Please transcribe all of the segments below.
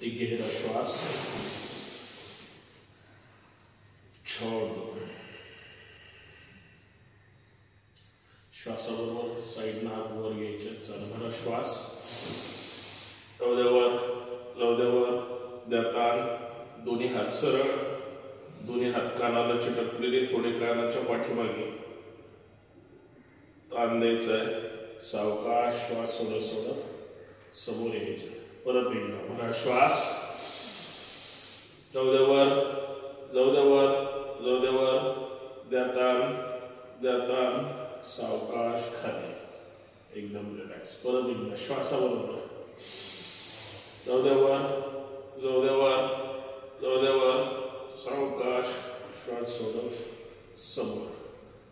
एक गहरा श्वास छोड़ दो। श्वासाबरोबर साईडनं हात वर घ्यायचे, चरभरा श्वास, लवद्यावर देतान दोन्ही हात सरळ, दोन्ही हात कानाला चिटकलेले, थोडे कानाच्या पाठीमागे ताण द्यायचा आहे। सावकाश श्वास सोडत सोडत समोर यायचं। परत एकदा भरा श्वास, लवद्यावर देतान सावकाश खाली, एकदम रिलॅक्स। परत एकदा श्वासाबरोबर लवद्यावर सावकाश श्वास सोडत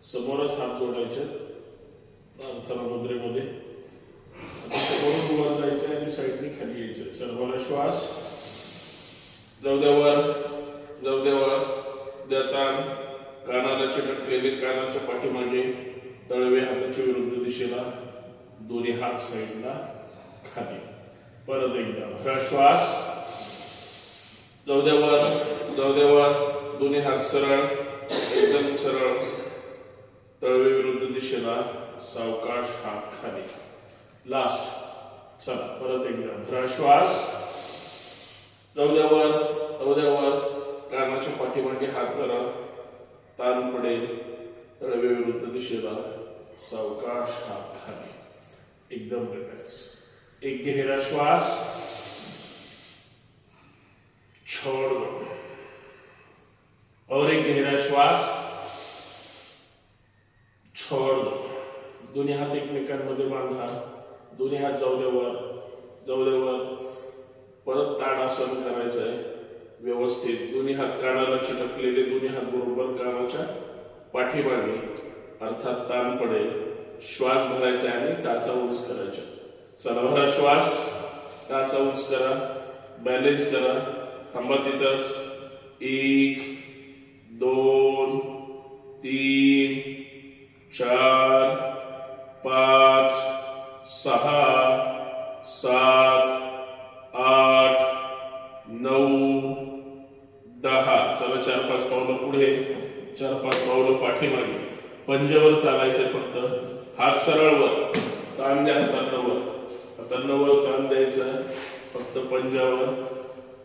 समोरच हात जोडायचे प्रार्थना मुद्रेमध्ये। आता समोरून वर जायचं आणि साईडने खाली यायचं। सर्वांना श्वास, लवद्यावर देतान कानाला चिटकलेले, कानाच्या पाठीमागे तळवे हाताच्या विरुद्ध दिशेला, दोन्ही हात साईडला खाली। परत एकदा भरा श्वास, लवद्यावर दोन्ही हात सरळ, एकदम सरळ, तळवे विरुद्ध दिशेला, सावकाश हात खाली। लास्ट, चला परत एकदा भरा श्वास, लवद्यावर कानाच्या पाठीमागे हात जरा ताण पडेल, तळवे विरुद्ध दिशेला, सावकाश हात खाली, एकदम रिलॅक्स। एक गहरा श्वास छोड़ दो और एक गहरा श्वास छोड़ दो। दोन्ही हात एकमेकांमध्ये बांधा, दोन्ही हात जाऊद्यावर परत ताडासन करायचं आहे व्यवस्थित। दोन्ही हात कानाला चिटकलेले, दोन्ही हात बरोबर कानाच्या पाठीमागे, अर्थात ताण पडेल। श्वास भरायचा आणि टाचा उंच करायचा। चला भरा श्वास, टाचा उंच करा, बॅलेन्स करा, थांबा तिथंच। 1 2 3 4 5 6 7 8 9 10। चला 4-5 पावलं पुढे, 4-5 पावलं पाठीमागे। पंजावर चालायचंय फक्त। हात सरळ वर, ताण द्या हातांना वर ताण द्यायचा, फक्त पंजावर,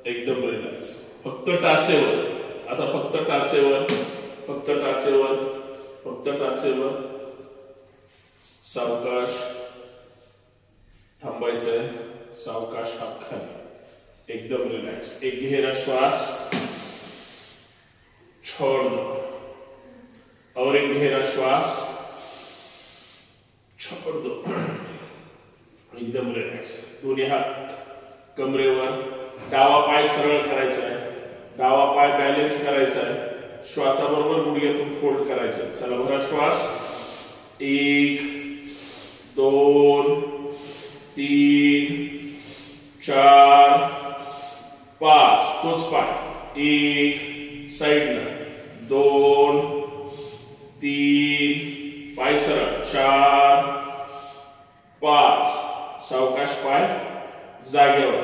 एकदम रिलॅक्स। फक्त टाचेवर, आता फक्त टाचेवर सावकाश थांबायचंय, सावकाश हात खाली, एकदम रिलॅक्स। एक गहरा श्वास छोड़ दो और एक गहरा श्वास छोड़ दो, एकदम रिलॅक्स। दोन्ही हात कमरेवर, डावा पाय सरळ करायचा आहे, डावा पाय बॅलेन्स करायचा आहे, श्वासाबरोबर गुडघ्यातून फोल्ड करायचं। चला भरा श्वास, 1 2 3 4 5, तोच पाय, 1 साईडला, 2 3 पाय सरळ, 4 5 सावकाश पाय जागेवर,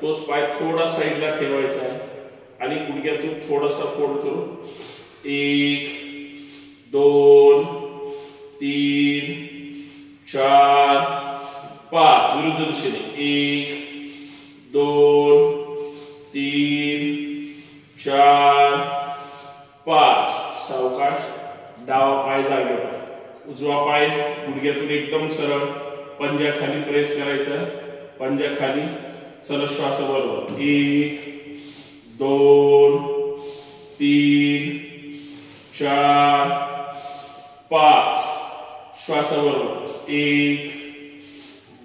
तोच पाय थोडा साईडला ठेवायचा आहे आणि गुडघ्यातून थोडासा फोल्ड करून 1 2 3 4 5 विरुद्ध दिशेने, 1 2 3 4 5 सावकाश डावा पाय जागेवर, उजवा पाय गुडघ्यातून एकदम सरळ, पंजा खाली प्रेस करायचा, पंजा खाली। चला श्वासाबरोबर 1 2 3 4 5 श्वासाबरोबर 1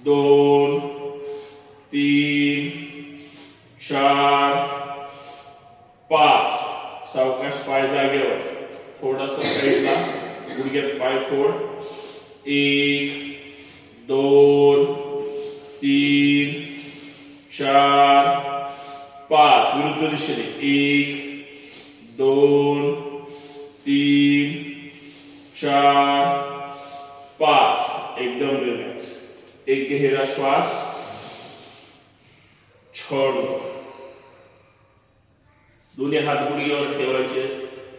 2 3 4 5 सावकाश पाय जागेवर, थोडासा साईडला, गुडघ्यात पाय फोड, 1 2 3 4 5 विरुद्ध दिशेने, 1 2 3 4 5 एकदम रिलॅक्स। एक गहरा श्वास छोड़ दो दोन्ही हात गुडघ्यावर ठेवायचे,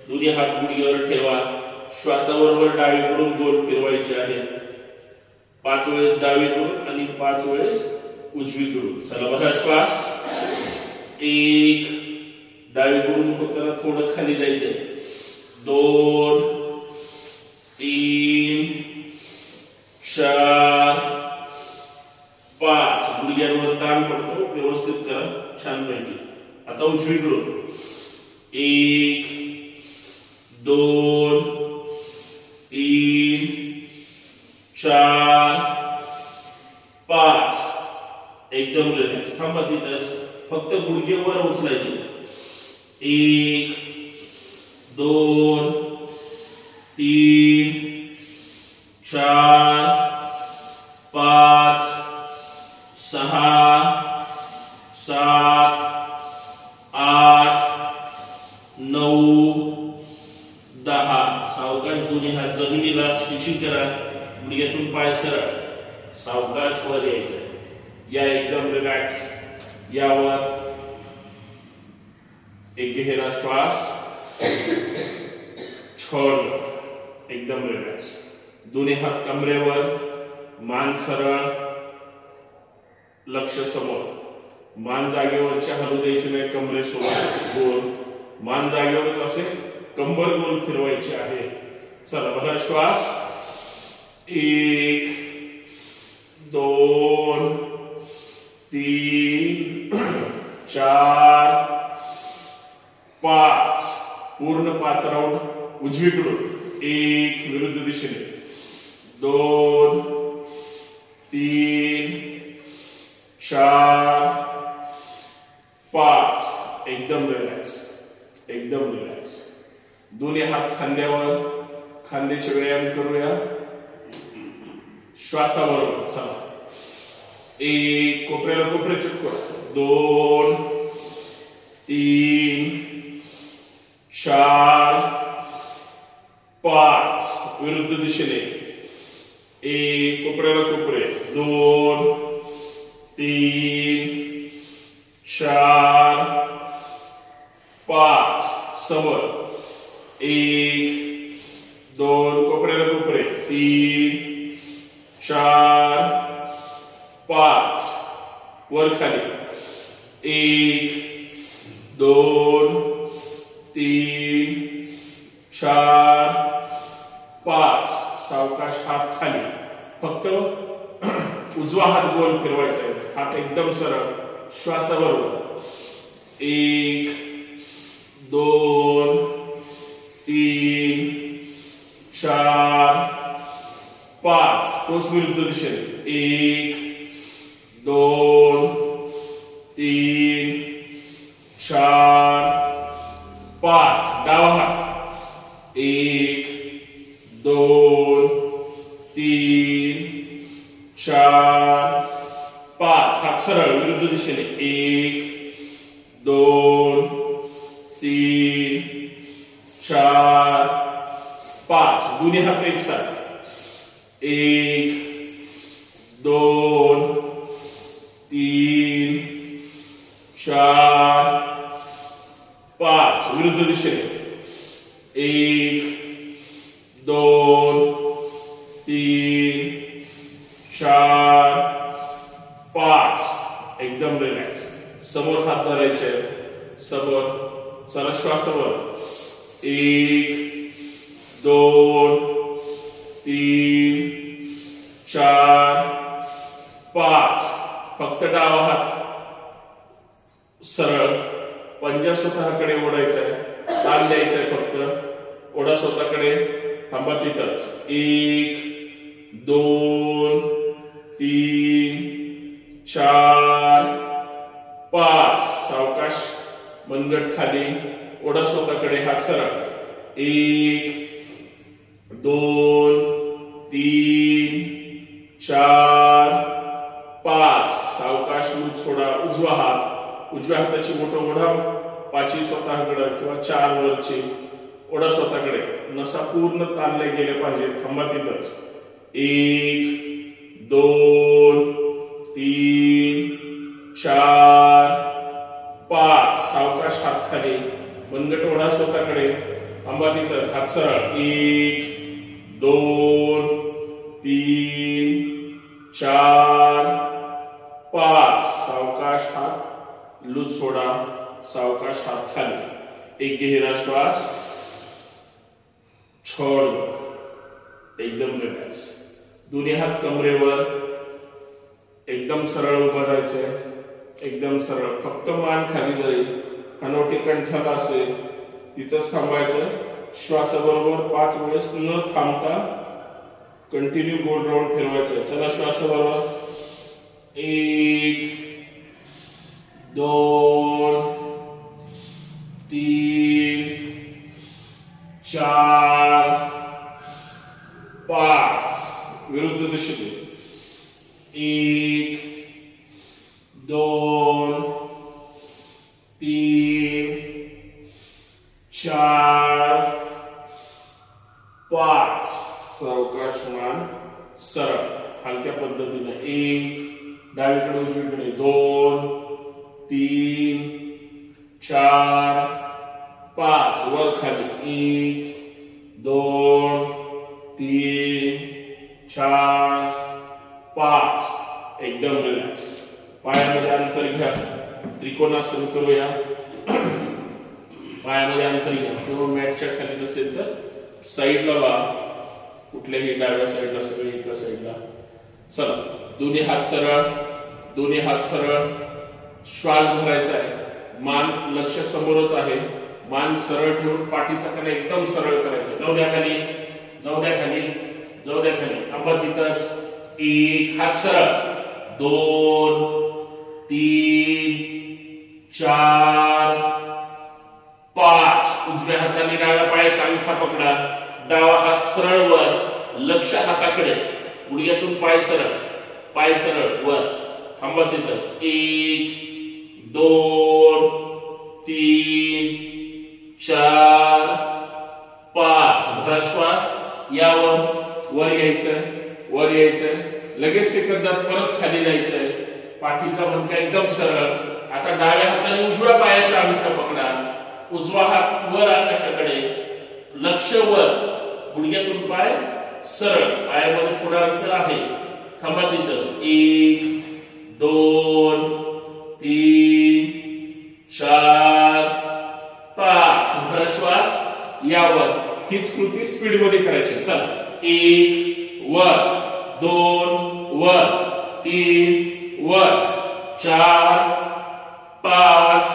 दोन्ही हात गुडघ्यावर ठेवा. श्वासाबरोबर डावीकडून गोल फिरवायचे आहे. 5 वेळेस डावीकडून आणि 5 वेळेस उजवीकडून. चला बघा श्वास. 1, डावीकडून होताना थोडं खाली जायचंय. 2, 3, 4, 5. गुडघ्यांवर ताण पडतो, व्यवस्थित करा छानपैकी. आता उजवीकडून 1, 2, 3, 4, 5. एकदम रिलॅक्स. थांबा तिथंच. फक्त गुडघे वर उचलायचे. 1, 2, 3, 4, 5, 6, 7, 8, 9, 10. सावकाश दोन्ही हात जमिनीला स्ट्रेचिंग करा. गुडघ्यातून पाय सरळ. सावकाश वर यायचं. या एकदम रिलॅक्स. यावर एक गहरा श्वास. छोड़. एकदम रिलॅक्स. दोन्ही हात कमरेवर, मान सरळ, लक्ष समोर. मान जागेवरच्या हलू द्यायची नाही. कमरेसोबत गोल. मान जागेवरच असेल, कंबर गोल फिरवायची आहे. चला बघा श्वास. 1, 2, 3, 4, 5. पूर्ण 5 राऊंड उजवीकडून. 1 विरुद्ध दिशेने. 2, 3, 4, 5. एकदम रिलॅक्स. एकदम रिलॅक्स. दोन्ही हात खांद्यावर. खांद्याचे व्यायाम करूया श्वासाबरोबर. चला. 1, कोपऱ्याला कोपरे चिटकवा. 2, 3, 4, 5. विरुद्ध दिशेने. 1, कोपऱ्याला कोपरे. 2, 3, 4, 5. समोर. 1, 2, कोपऱ्याला कोपरे. 3, 4, 5. वर खाली. 1, 2, 3, 4, 5. सावकाश हात खाली. फक्त उजवा हात गोल फिरवायचा आहे. हात एकदम सरळ. श्वासाबरोबर. 1, 2, 3, 4, 5. तोच विरुद्ध दिशेने. 1, 2, 3, 4, 5. डावा हात. 1, 2, 3, 4, 5. हात सरळ विरुद्ध दिशेने. 1, 2, 3, 4, 5. दोन्ही हात एक साथ. 1, 2, 3, 4, 5. विरुद्ध दिशेने. 1, 2, 3, 4, 5. एकदम रिलॅक्स. समोर हात धरायचे. समोर. चला श्वासावर. 1, 2, 3, 4, 5. फक्त डावा हात सरळ. पंजा स्वतःकडे ओढायचा आहे. ताण द्यायचा आहे फक्त. ओढा स्वतःकडे. थांबा तिथंच. 1, 2, 3, 4, 5. सावकाश. मनगट खाली. ओढा स्वतःकडे. हात सरळ. 1, 2, 3, 4, 5. सावकाश मूठ सोडा. उजवा हात. उजव्या हाताची बोटं ओढा. पाची स्वतःकडे किंवा 4 वरची. ओढा स्वतःकडे. नसा पूर्ण ताणले गेले पाहिजे. थांबा तिथंच. 1, 2, 3, 4, 5. सावकाश हात खाली. मनगट ओढा स्वतःकडे, थांबा तिथंच, हात सरळ, 1 2 3 4 5, सावकाश हात लूज सोडा, सावकाश हात खाली, एक गहरा श्वास, छोड़ दो, एकदम रिलॅक्स, दोन्ही हात कमरेवर, एकदम सरळ उभं राहायचंय, एकदम सरळ, फक्त मान खाली जाईल, हनवटी कंठाला असेल तिथंच थांबायचं, श्वासाबरोबर 5 वेळेस न थांबता कंटिन्यू गोल राऊंड फिरवायचं. चला श्वासाबरोबर 1 2 3 4 5, विरुद्ध दिशेने 1 2 3 4 5, सावकाश मान सरळ, हलक्या पद्धतीने 1 डावीकडे उजवीकडे 2 3 4 5, वर खाली 1 2 3 4 5, एकदम रिलॅक्स. पायामध्ये अंतर घ्या, त्रिकोणासन करूया. पायामध्ये अंतर घ्या, किंवा मॅटच्या खाली नसेल तर साईडला वा, कुठल्याही डाव्या साईडला, सगळे एका साईडला. चला, दोन्ही हात सरळ, दोन्ही हात सरळ, श्वास भरायचा आहे, मान लक्ष समोरच आहे, मान सरळ ठेवून पाठीचा कणा एकदम सरळ करायचा. जाऊ द्या खाली, जाऊ द्या खाली, जाऊ द्या खाली, थांबा तिथंच. 1 हात सरळ, 2 3 4 5, उजव्या हाताने डाव्या पायाचा अंगठा पकडा, डावा हात सरळ वर, लक्ष हाताकडे, गुडघ्यातून पाय सरळ वर, थांबा तिथंच. 1 2 3 4 5, भरा श्वास, यावर वर यायचंय, वर यायचंय, लगेच सेकंदात परत खाली जायचंय, पाठीचा मणका एकदम सरळ. आता डाव्या हाताने उजव्या पायाचा अंगठा पकडा, उजवा हात वर आकाशाकडे, लक्ष वर, गुडघ्यातून पाय सरळ, पायामध्ये थोडा अंतर आहे, थांबा तिथंच. 1 2 3 4 5, भरा श्वास, यावर, हीच कृती स्पीड मध्ये करायची. चला, 1 वर, 2 वर, 3 वर, 4 5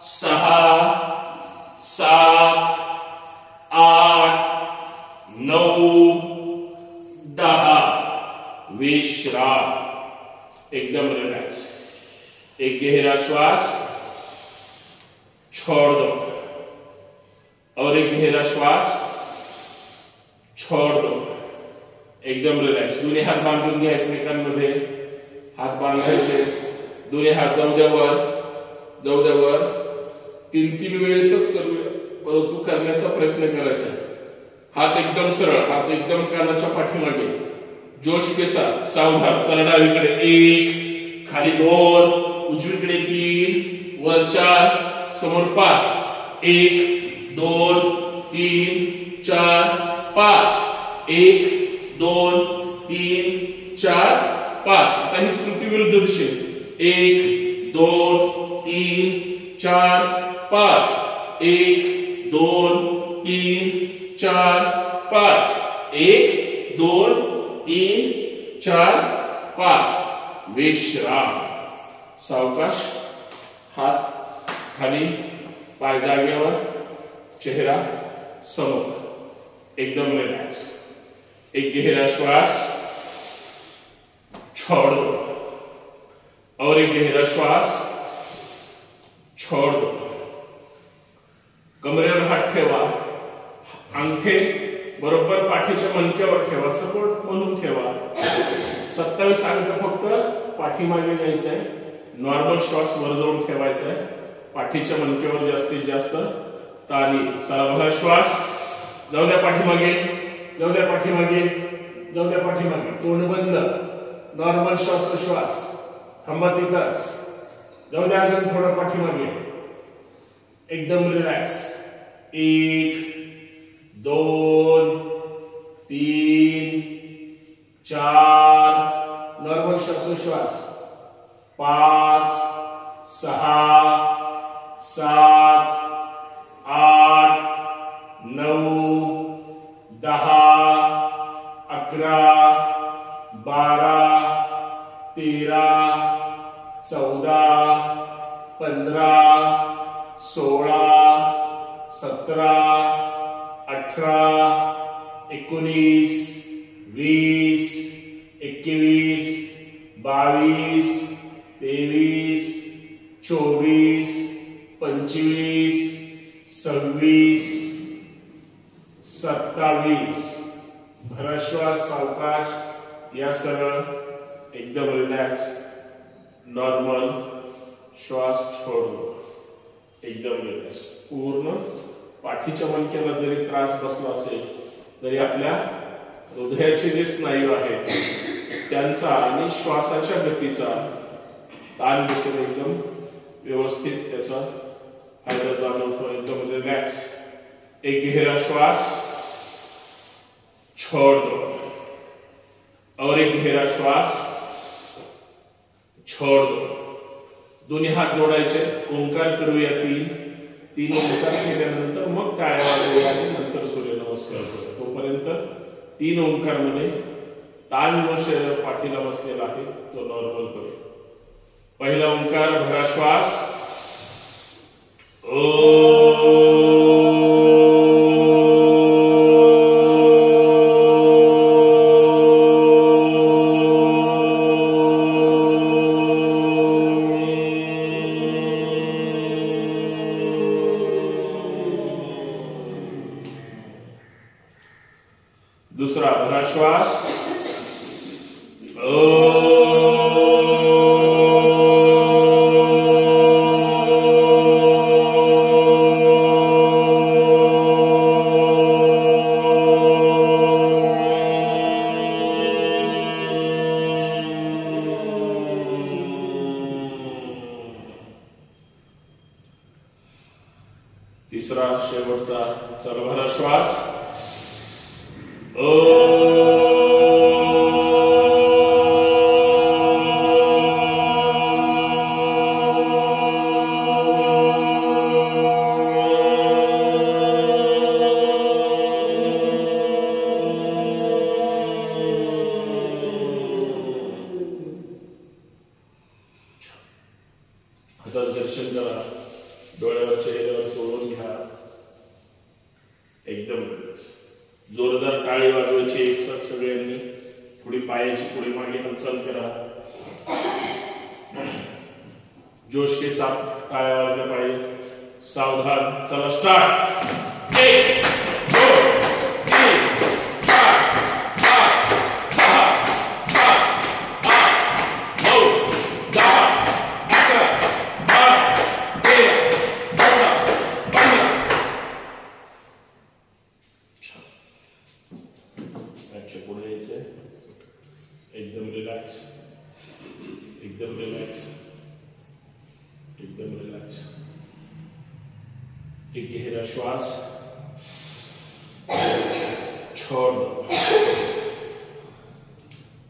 6 7 8 9 10, विश्राम, एकदम रिलॅक्स. एक गहरा श्वास, छोड़ दो, और एक गहरा श्वास, छोड़ दो, एकदम रिलॅक्स. दोन्ही हात बांधून घ्या एकमेकांमध्ये, हात बांधायचे, दोन्ही हात जाऊ द्या वर, जाऊ द्या वर, 3 वेळेसच करूया, परंतु करण्याचा प्रयत्न करायचा. हात एकदम सरळ, हात एकदम कानाच्या पाठीमागे, जोश के साथ, सावधान. चला, डावीकडे 1, खाली 2, उजवीकडे 3, वर 4, समोर 5, 1 2 3 4 5, 1 2 3 4 5. आता हीच कृती विरुद्ध दिशेने, 1 2 3 4 5, 1 2 3 4 5, 1 2 3 4 5, विश्राम. सावकाश, हात खाली, पाय जागेवर, चेहरा समोर, एकदम रिलॅक्स. एक गहरा श्वास, छोड़ दो, और एक गहरा श्वास, छोड़ दो. कमरेवर हात ठेवा, अंगठे बरोबर पाठीच्या मणक्यावर ठेवा, सपोर्ट म्हणून ठेवा. 27 अंक फक्त पाठीमागे जायचंय, नॉर्मल श्वास वर जाऊन ठेवायचा आहे, पाठीच्या मणक्यावर जास्तीत जास्त ताली. चला, बघा श्वास, जाऊ द्या पाठीमागे, जाऊ द्या पाठीमागे, जाऊ द्या पाठीमागे, तोंड बंद, नॉर्मल श्वास, थांबा तिथंच, जाऊ द्या अजून थोडं पाठीमागे. एकदम रिलॅक्स. 1 2 3 4 नॉर्मल श्वासोश्वास. 5 6 7 8 9 10 11 12 13 14 15 16 17 18 19 20 21 22 23 24 25 26 27. भरश्वास सावकाश या सरळ एकदम रिलॅक्स. नॉर्मल श्वास छोडो एकदम रिलॅक्स. पूर्ण पाठीच्या मणक्याला जरी त्रास बसला असेल तरी आपल्या हृदयाचे जे स्नायू आहेत त्यांचा आणि श्वासाच्या गतीचा ताण बसून एकदम व्यवस्थित त्याचा फायदा जाणवतो. एकदम रिलॅक्स. एक गहरा श्वास छोड़ दो और एक गहरा श्वास छोड़ दो. दोन्ही हात जोडायचे. ओंकार करूया 3 ओंकार केल्यानंतर मग टाळ्या वाजवूया आणि नंतर सूर्यनमस्कार करूया. तोपर्यंत 3 ओंकार मध्ये ताण जो पाठीला बसलेला आहे तो नॉर्मल करूया. पहिला ओंकार भरा श्वास. दूसरा भरा श्वास. तिसरा शेवटचा चला भरा श्वास. हाताचं दर्शन करा. डोळ्यावर चेहऱ्यावर सोडून घ्या. एकदम जोरदार टाळी वाजवायची एकसाथ सगळ्यांनी. थोडी पायाची पुढे मागे हालचाल करा. जोश के साथ टाळ्या वाजल्या पाहिजे. सावधान. चला स्टार्ट. 1 2 3 4 5 6 7 8 9 10 11 12 13 14 15. पुढे यायचंय. एकदम रिलॅक्स. एकदम रिलॅक्स. एकदम रिलॅक्स. एक गहरा श्वास छोड़ दो.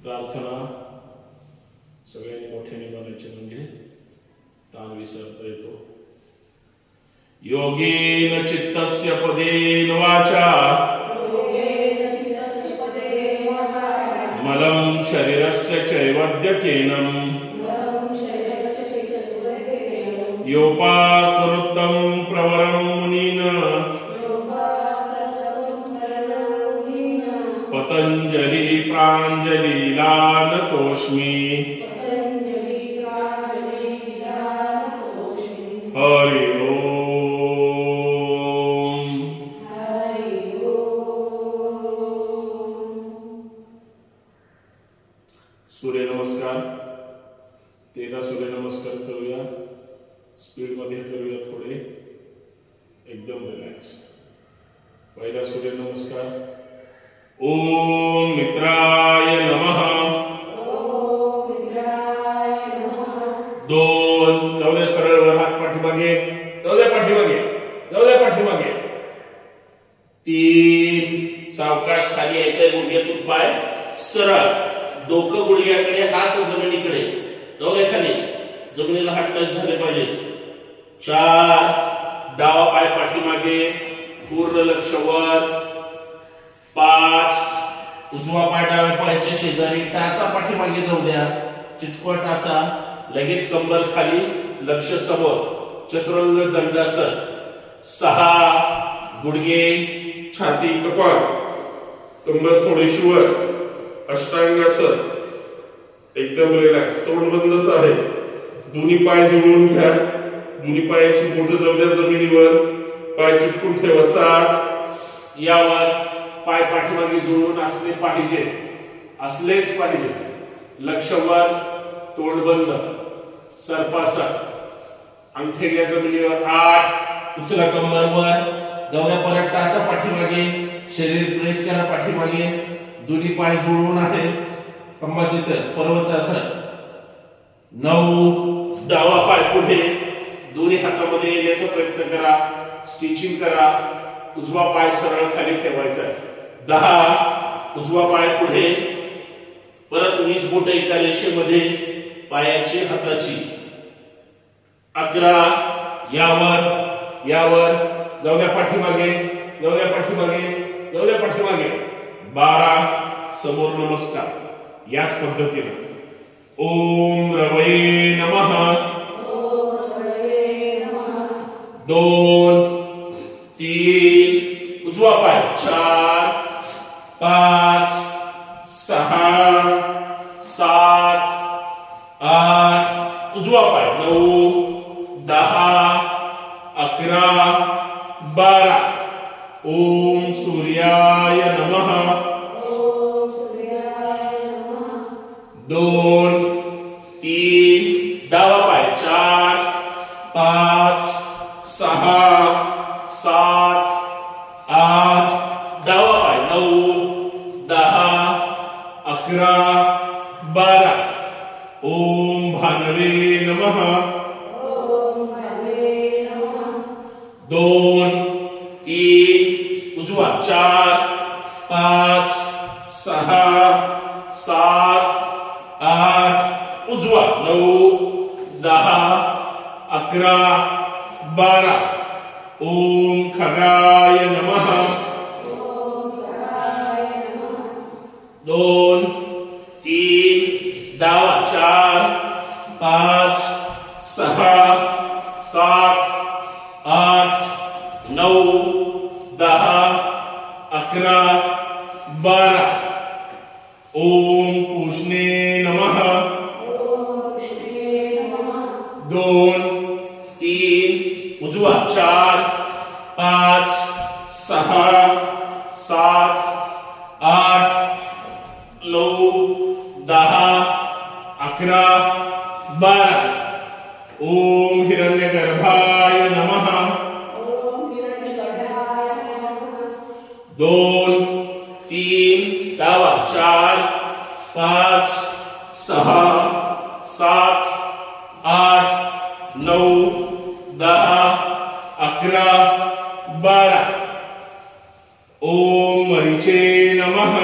प्रार्थना सगळ्यांनी मोठ्याने बोलायची म्हणजे ताण विसरता येतो. योगेन चित्तस्य पदेन वाचा मलं शरीरस्य चैवद्यकेनं योपाकरोत्तं प्रवरं मुनिना पतंजलि प्राञ्जलिलानतोऽस्मि. हरि ओम. सूर्यनमस्कार 13 सूर्यनमस्कार करूया. स्पीड मध्ये करूया थोडे. एकदम रिलॅक्स. पहिला सूर्यनमस्कार. ओम मित्राय नमः. 2 जाऊ दे सरळ वर हात पाठीमागे. जाऊ दे पाठीमागे. डोक्याकडे हात जमिनीकडे, डोक्याखाली जमिनीला हात टच झाले पाहिजे. 4 डावा पाय पाठीमागे, पूर्ण लक्ष वर. 5 उजवा पाय डाव्या पायाच्या शेजारी, टाचा पाठीमागे जाऊ द्या, चिटकवा टाचा. लगेच कंबर खाली, लक्ष समोर, चतुरंग दंडासन. 6 गुडघे, छाती, कपाळ, कंबर थोडीशी वर, अष्टांगासन, एकदम रिलॅक्स, तोंड बंदच आहे. दोन्ही पाय जुळवून घ्या, दोन्ही पायाची बोटं जाऊ द्या जमिनीवर, पाय चिटकून ठेवा. 7 यावर पाय पाठीमागे जुळवून असले पाहिजे, असलेच पाहिजे. लक्ष वर, तोंड बंद, सर्पासन, अंगठे घ्या जमिनीवर. 8 उचला कंबर वर, जाऊ द्या परत टाचा पाठीमागे, शरीर प्रेस करा पाठीमागे, दोन्ही पाय जुळवून आहे, कंबर तिथेच, पर्वतासन. 9 डावा पाय पुढे, दोन्ही हातामध्ये येण्याचा प्रयत्न करा, स्टिचिंग करा. उजवा पाय सरळ खाली ठेवायचा. 10 उजवा पाय पुढे, परत 20 बोट एका रेषेमध्ये पायाची, हाताची. 11 यावर यावर, जाऊ द्या पाठीमागे, जाऊ द्या पाठीमागे, जाऊ द्या पाठीमागे. 12 समोर नमस्कार, याच पद्धतीने. ओम रवये नमः. 2 3 उजवा पाय. 4 5 6 7 8 उजवा पाय. 9 10 11 12. ओम सूर्याय नमः. 2 3 डावा पाय. 4 5 6 7 8 डावा पाय. 9 10 11 12. ओम भानवे नमः. 2 3 उजवा. 4 5 6 7 8 उजवा. 9 10 11 12. ओम खगाय नमः. 2 3 डावा. 4 5 6 7 8 9 10 11 12. ओम पूषणे नमः. 2 3 उजवा. 4 5 6 7 8 9 10 11 12. ओम हिरण्यगर्भाय नमः. 2 3 डावा. 4 5 6 7 8 9 10 11 12. ओम मरीचे नमः.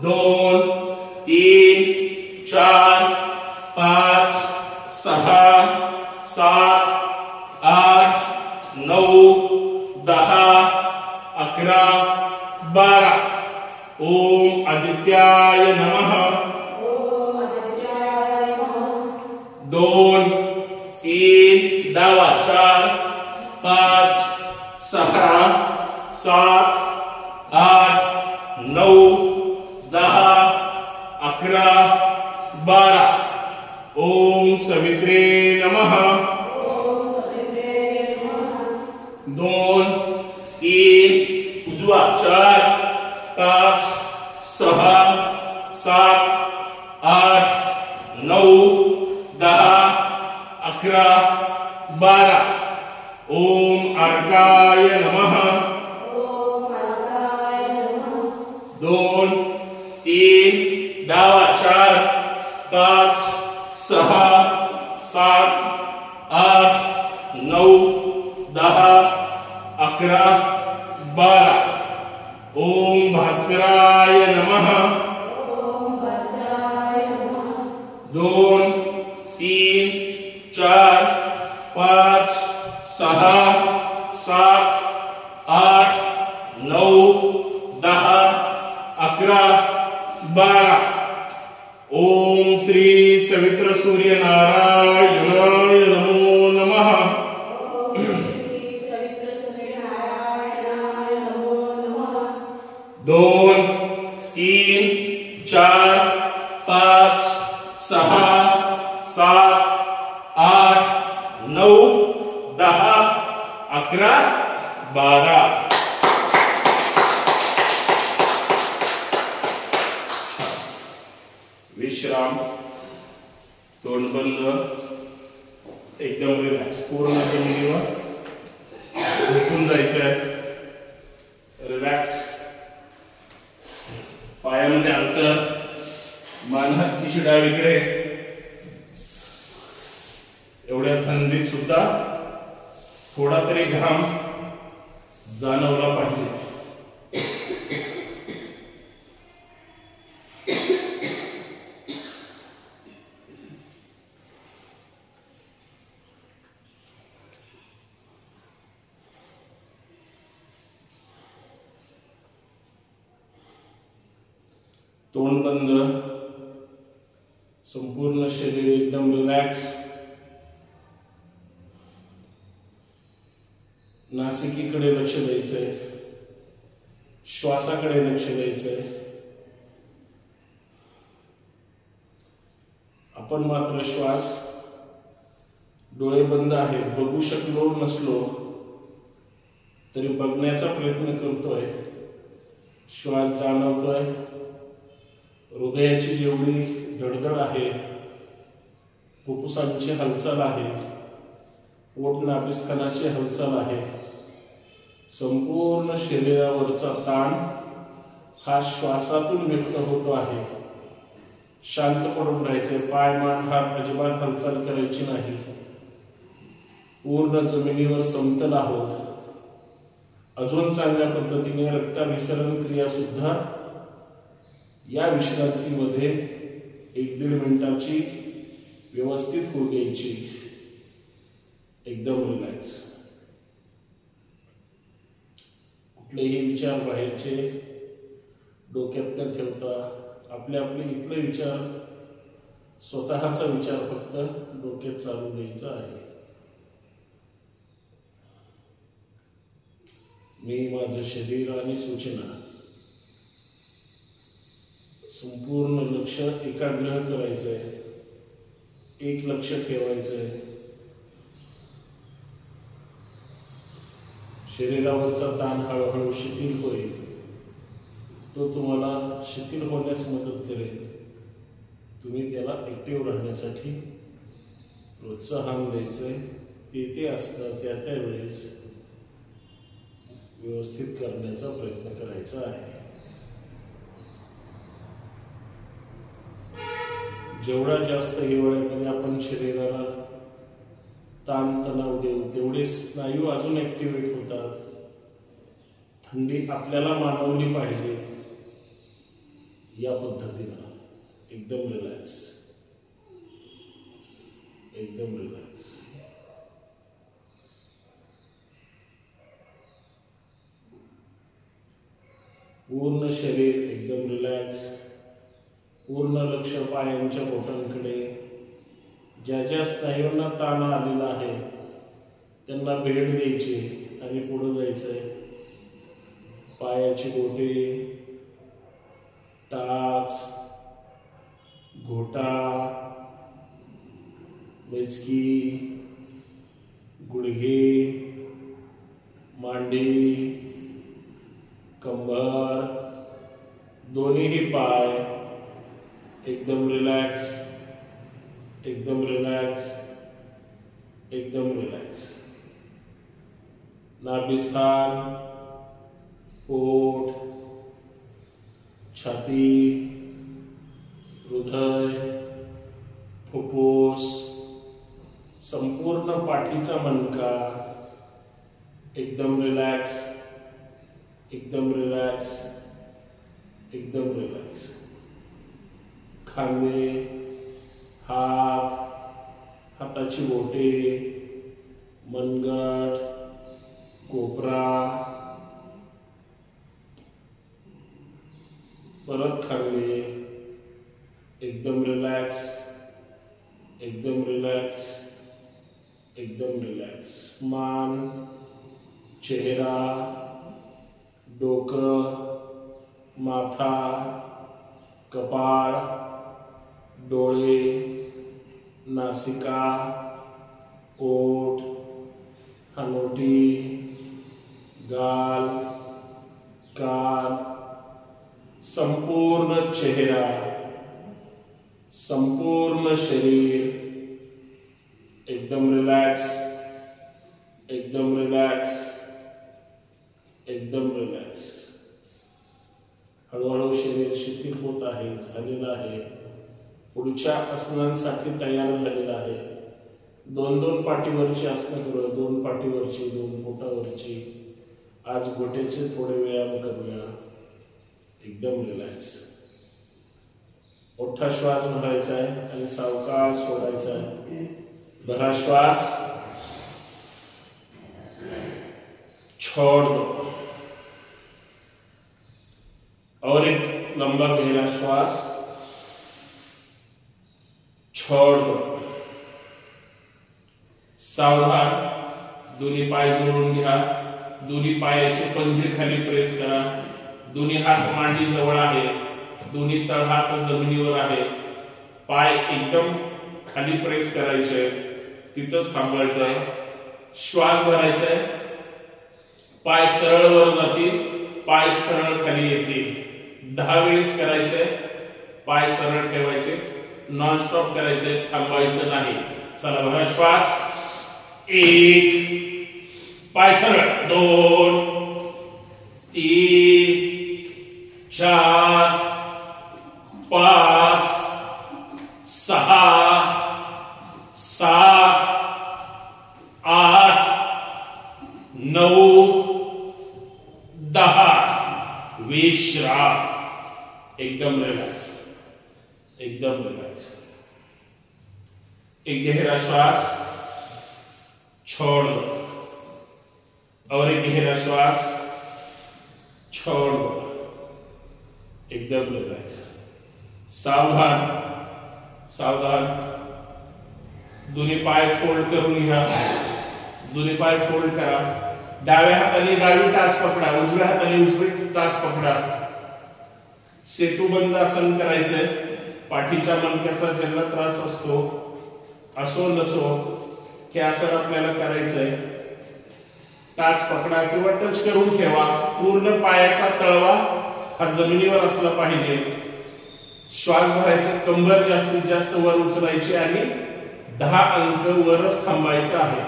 2 3 4 5 6 7 8 9 10 11 12. ओम आदित्याय नमः. 2 3 डावा. 4 5 6 7 8 9 10 11 12. ओम सवित्रे नमः. 2 3 उजवा. 4 5 6 7 8 9 10 11 12. ओम अर्काय नमः. 2 3 डावा. 4 5 6 7 8 9 10 11 12. ओम भास्कराय नमः. 2 3 4 5 6 7 8 9 10 11 12. ओम श्री सवित्र सूर्य नारायणाय नमो नमः. दोन तीन चार पाच सहा सात आठ नऊ 10 11 12. विश्राम. तोंड बंद. एकदम रिलॅक्स. पूर्ण जमिनीवर झोपून जायचंय. रिलॅक्स. पायामध्ये अंतर. मान हत्तीची डावीकडे. एवढ्या थंडीत सुद्धा थोडा तरी घाम जाणवला पाहिजे. तोंड बंद. संपूर्ण शरीर एकदम रिलॅक्स. नासिकेकडे लक्ष द्यायचंय. श्वासाकडे लक्ष द्यायचंय. आपण मात्र श्वास डोळे बंद आहेत. बघू शकलो नसलो तरी बघण्याचा प्रयत्न करतोय. श्वास जाणवतोय. हृदयाची जेवढी धडधड आहे, फुफ्फुसांची हालचाल आहे, पोट नाभिस्थानाची हालचाल आहे, संपूर्ण शरीरावरचा ताण हा श्वासातून व्यक्त होतो आहे. शांत पडून राहायचे. पाय मान हात अजिबात हालचाल करायची नाही. पूर्ण जमिनीवर समतल आहोत. अजून चांगल्या पद्धतीने रक्ताभिसरण क्रिया सुद्धा या विश्रांतीमध्ये 1-1.5 मिनिटाची व्यवस्थित होऊ द्यायची. एकदम रिलॅक्स. कुठलेही विचार बाहेरचे डोक्यात न ठेवता आपले आपले इथले विचार, स्वतःचा विचार फक्त डोक्यात चालू द्यायचा आहे. मी, माझं शरीर आणि सूचना. संपूर्ण लक्ष एकाग्र करायचंय. एक लक्ष ठेवायचंय. शरीरावरचा ताण हळूहळू शिथिल होईल. तो तुम्हाला शिथिल होण्यास मदत करेल. तुम्ही त्याला ऍक्टिव्ह राहण्यासाठी प्रोत्साहन द्यायचंय. ते असतं त्या वेळेस व्यवस्थित करण्याचा प्रयत्न करायचा आहे. जेवढा जास्त हिवाळ्यामध्ये आपण शरीराला ताण तणाव देऊ तेवढे स्नायू अजून ऍक्टिव्हेट होतात. थंडी आपल्याला मानवली पाहिजे या पद्धतीनं. एकदम रिलॅक्स. एकदम रिलॅक्स. पूर्ण शरीर एकदम रिलॅक्स. पूर्ण लक्ष पायांच्या बोटांकडे. ज्या ज्या स्नायूंना ताण आलेला आहे त्यांना भेट द्यायची आणि पुढे जायचंय. पायाची बोटे, टाच, घोटा, मेचकी, गुडघे, मांडी, कंबर, दोन्ही पाय एकदम रिलॅक्स. एकदम रिलॅक्स. एकदम रिलॅक्स. नाभिस्थान, पोट, छाती, हृदय, फुफ्फुस, संपूर्ण पाठीचा मणका एकदम रिलॅक्स. एकदम रिलॅक्स. एकदम रिलॅक्स. खांदे, हात, हाताची बोटे, मनगट, कोपरा, परत खांदे, एकदम रिलॅक्स, एकदम रिलॅक्स, एकदम रिलॅक्स. मान, चेहरा, डोकं, माथा, कपाळ, डोळे, नासिका, ओठ, हनोटी, गाल, कान, संपूर्ण चेहरा, संपूर्ण शरीर एकदम रिलॅक्स, एकदम रिलॅक्स, एकदम रिलॅक्स. हळूहळू शरीर शिथिल होत आहे, झालेलं आहे. पुढच्या आसनांसाठी तयार झालेलं आहे. 2-2 पाठीवरची आसनं करूया. 2 पाठीवरची, 2 पोटावरची. आज घोट्याचे थोडे व्यायाम करूया. एकदम रिलॅक्स. मोठा श्वास भरायचा आहे आणि सावकाश सोडायचा आहे. भरा श्वास, छोड़ दो. और एक लंबा गहरा श्वास, छोड़ दो. सावधान. दोन्ही पाय जोडून घ्या. दोन्ही पायाचे पंजे खाली प्रेस करा. दोन्ही हात मांडी जवळ आहे. दोन्ही तळहात जमिनीवर आहे. पाय एकदम खाली प्रेस करायचे. तिथंच थांबायचं. श्वास भरायचा आहे. पाय सरळ वर जातील, पाय सरळ खाली येतील. 10 वेळेस करायचंय. पाय सरळ ठेवायचे, नॉन स्टॉप करायचे, थांबायचं नाही. चला भरा श्वास. 1, पाय सरळ. 2, 3, 4, 5, 6, 7, 8, 9, 10. विश्राम. एकदम रिलॅक्स, एकदम रिलॅक्स. एक गहरा श्वास, छोड़ दो. और एक गहरा श्वास, छोड़ दो. एकदम रिलॅक्स. सावधान, सावधान. दोन्ही पाय फोल्ड करून घ्या. दोन्ही पाय फोल्ड करा. डाव्या हाताने डावी टाच पकडा. उजव्या हाताने उजवी टाच पकडा. सेतुबंद आसन करायचंय. पाठीच्या मणक्याचा ज्यांना त्रास असतो, असो नसो, हे आसन आपल्याला करायचंय. टाच पकडा किंवा टच करून ठेवा. पूर्ण पायाचा तळवा हा जमिनीवर असला पाहिजे. श्वास भरायचा. कंबर जास्तीत जास्त वर उचलायची आणि 10 अंक वरच थांबायचं आहे.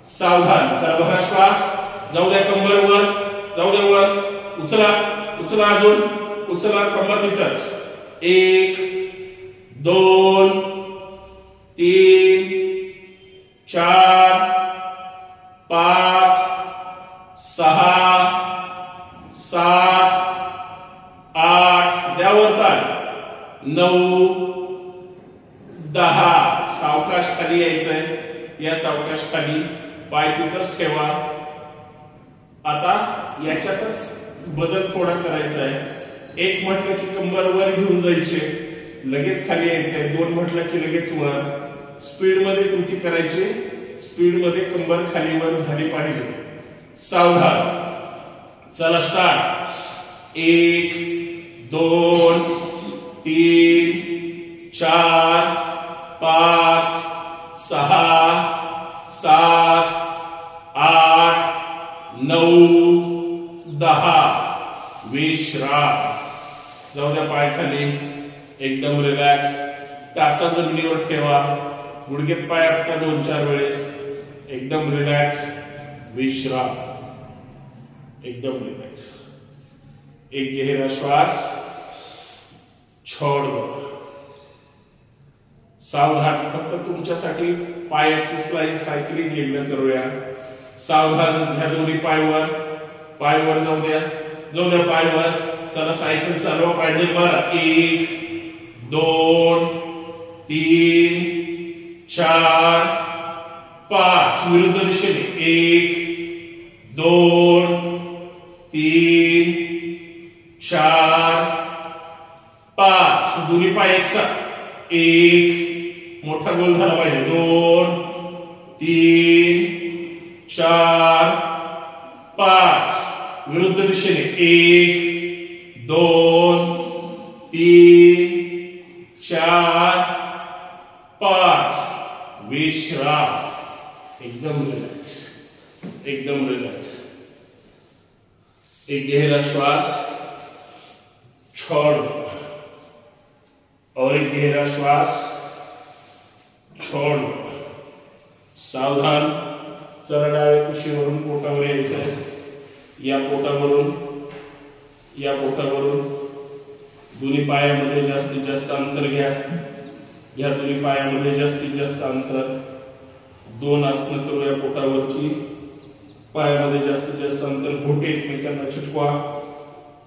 सावधान. चला भरा श्वास. जाऊ द्या कंबर वर, जाऊ द्या वर. उचला, उचला, अजून उचला. थांबा तिथंच. 1, 2, 3, 4, 5, 6, 7, 8. द्या वरताल. 9, 10. सावकाश खाली यायचंय. या सावकाश खाली. पाय तिथंच ठेवा. आता याच्यातच बदल थोडा करायचा आहे. 1 म्हटलं की कंबर वर घेऊन जायचे, लगेच खाली यायचंय. 2 म्हटलं की लगेच वर. स्पीड मध्ये कृती करायची. स्पीड मध्ये कंबर खाली वर झाली पाहिजे. सावधान. चला स्टार्ट. 1, 2, 3, 4, 5, 6, 7, 8, 9, 10. विश्राम. जाऊ द्या पाय खाली. एकदम रिलॅक्स. टाचा जमिनीवर ठेवा. गुडघ्यात पाय आपटा 2-4 वेळेस. एकदम रिलॅक्स. विश्राम. एकदम रिलॅक्स. एक गहरा श्वास, छोड़ दो. सावधान. फक्त तुमच्यासाठी पायाची सायकलिंग एकदा करूया. सावधान. ह्या दोन्ही पायवर, पायवर जाऊ द्या, जाऊ द्या पायवर. चला सायकल चालवा. पायदल मारा. 1, 2, 3, 4 5 विरुद्ध दिशेने 1 2 3 4 5 दोन्ही पाय एकसाथ 1 मोठा गोल झाला पाहिजे 2 3 4 5 विरुद्ध दिशेने 1 2 3 4 5 विश्राम एकदम रिलॅक्स एकदम रिलॅक्स। एक गहरा श्वास छोड़ और एक गहरा श्वास छोड़। सावधान चला डाव्या कुशीवरून पोटावर यायचंय। या पोटावरून दोन्ही पायामध्ये जास्तीत जास्त अंतर घ्या। या दोन्ही पायामध्ये जास्तीत जास्त अंतर 2 आसनं करूया पोटावरची। पायामध्ये जास्तीत जास्त अंतर घोटे एकमेकांना चिटकवा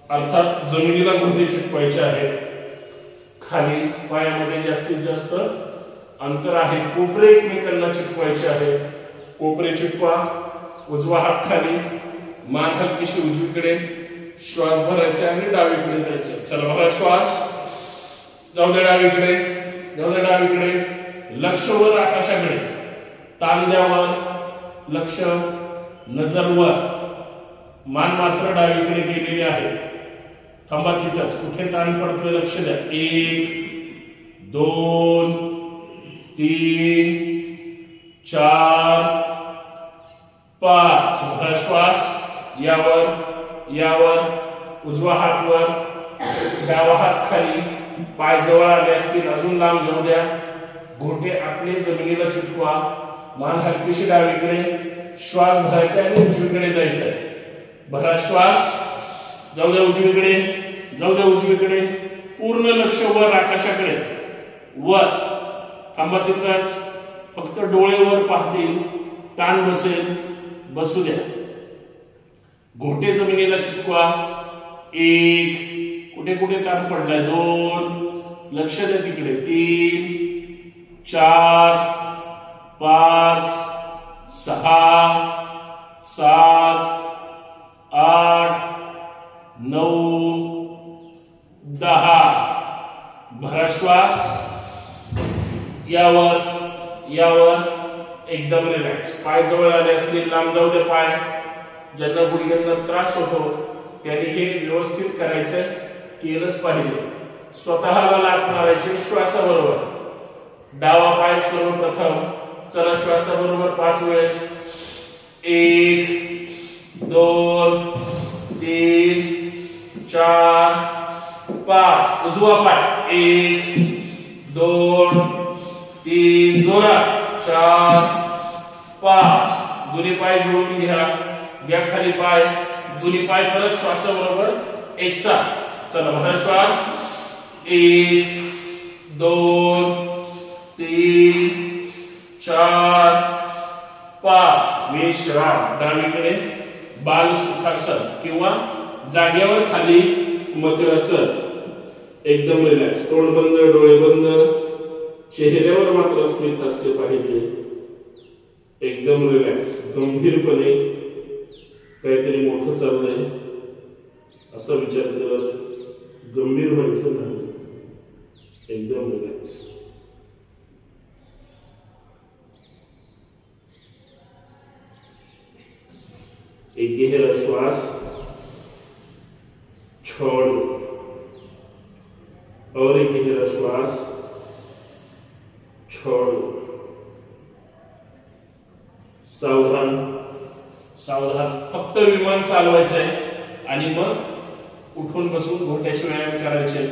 अर्थात जमिनीला घोटे चिटकवायचे आहेत। खाली पायामध्ये जास्तीत जास्त अंतर आहे कोपरे एकमेकांना चिटकवायचे आहेत। कोपरे चिटकवा उजवा हात खाली मान हलकीशी उजवीकडे श्वास भरायचा आणि डावीकडे जायचं। चला भरा श्वास जाऊ दे डावीकडे लक्ष वर आकाशाकडे ताण द्यावर लक्ष नजर वर मान मात्र डावीकडे गेलेली आहे। थांबा तिथंच कुठे ताण पडतोय लक्ष द्या 1 2 3 4 5 भरा श्वास यावर उजवा हात वर डावा हात खाली पाय जवळ आले असतील अजून लांब जाऊ द्या। घोटे आतले जमिनीला चिटकवा मान हलकीशी डावीकडे श्वास भरायचा आणि उजवीकडे जायचंय। भरा श्वास जाऊ द्या उजवीकडे पूर्ण लक्ष वर आकाशाकडे वर। थांबा तिथंच फक्त डोळे वर पाहतील ताण बसेल बसू द्या। घोटे जमिनीला चिटकवा 1 कुठे ताण पडलाय 2 लक्ष द्या तिकडे 3 4 5 6 7 8 9 10 भरा श्वास यावर एकदम रिलॅक्स। पाय जवळ आले असतील लांब जाऊ दे पाय। ज्यांना गुडघ्यांना त्रास होतो त्यांनी हे व्यवस्थित करायचं केलंच पाहिजे। स्वतःला लाथ मारायची श्वासाबरोबर। डावा पाय सर्वप्रथम चला श्वासाबरोबर 5 वेळेस 1 2 3 4 5 उजवा पाय 1 2 3 जोरात 4 5 दोन्ही पाय जोडून घ्या खाली पाय दोन्ही पाय परत श्वासाबरोबर एकसाथ। चला भरा श्वास 1 2 3 4 5 विश्राम। डावीकडे बाल सुखासन किंवा जागेवर खाली मकरासन एकदम रिलॅक्स। तोंड बंद डोळे बंद चेहऱ्यावर मात्र स्मित हास्य पाहिजे। एकदम रिलॅक्स गंभीरपणे काहीतरी मोठं चाललंय असा विचार करत गंभीर व्हायचं नाही एकदम रिलॅक्स। एक गहरा श्वास छोड़ और एक गहरा श्वास छोड़। सावधान फक्त विमान चालवायचंय आणि मग उठून बसून घोट्याचे व्यायाम करायचे।